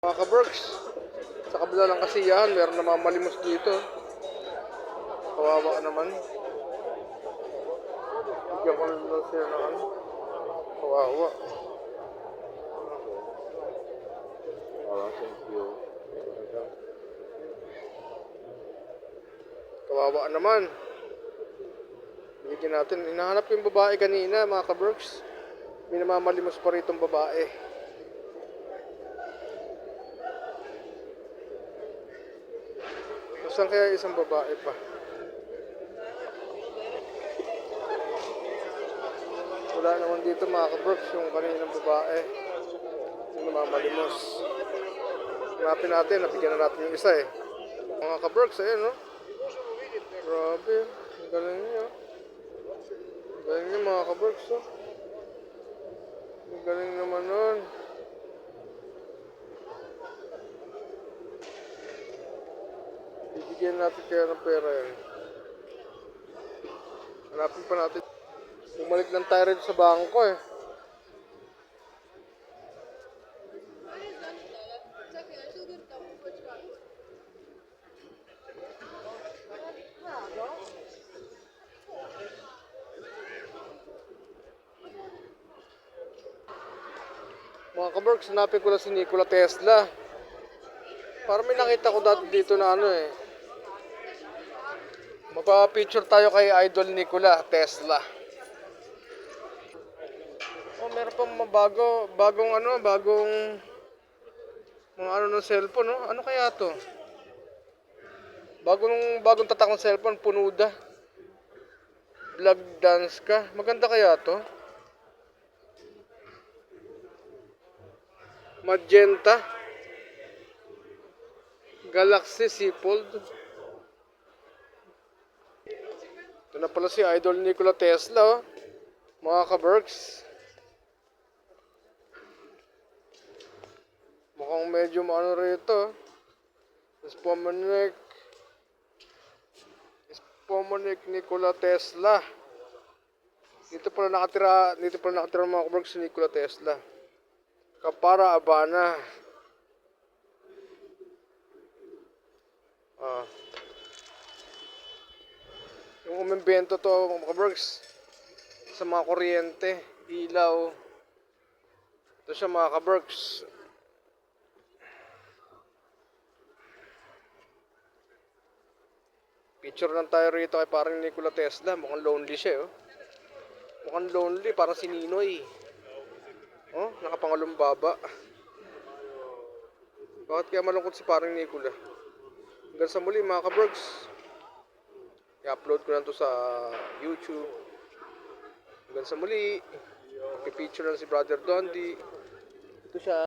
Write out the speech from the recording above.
Mga ka-Berks, sa kabila ng kasiyahan, meron namamalimos dito. Kawawa naman. Bigyan ko lang sila ng ano. Kawawa. Thank you. Kawawa naman. Bigyan natin. Hinahanap yung babae kanina, mga ka-Berks. May namamalimos pa rito ang babae. Saan kaya isang babae pa? Wala naman dito, mga ka-Berks, yung kaninang babae. Yung namamalimos. Hanapin natin, nabigyan na natin yung isa eh. Mga ka-Berks, ayan no? Grabe, ang galing niya. Ang galing niya, mga ka-Berks, oh. Ang galing naman nun. Bibigyan natin kaya ng pera yan. Hanapin pa natin. Bumalik lang tayo rin sa bangko eh. Mga ka-Berks, hanapin ko lang si Nikola Tesla. Parang may nakita ko dati dito na ano eh. Magpa-picture tayo kay Idol Nikola Tesla. Oh, meron pang bagong mga ano ng cellphone, no? Ano kaya to? Bagong tatak ng cellphone, Punuda. Vlog dance ka. Maganda kaya to? Magenta. Galaxy Z Fold. Ito na pala si Idol Nikola Tesla, oh. Mga ka-Berks. Mukhang medyo maano rito. Spomanik Nikola Tesla. Dito pala nakatira mga ka-Berks si Nikola Tesla. Kapara Abana. Ah. Yung umimbento to, mga ka-Berks, sa mga kuryente, ilaw. Ito siya, mga ka-Berks. Picture lang tayo rito kay parang Nikola Tesla. Mukhang lonely siya, oh. Mukhang lonely, parang si Ninoy. Oh, nakapangulong baba. Bakit kaya malungkot si parang Nikola? Hanggang sa muli, mga ka-Berks. I-upload ko lang to sa YouTube. Hanggang sa muli. Pipicture lang si Brother Dondi. Ito siya.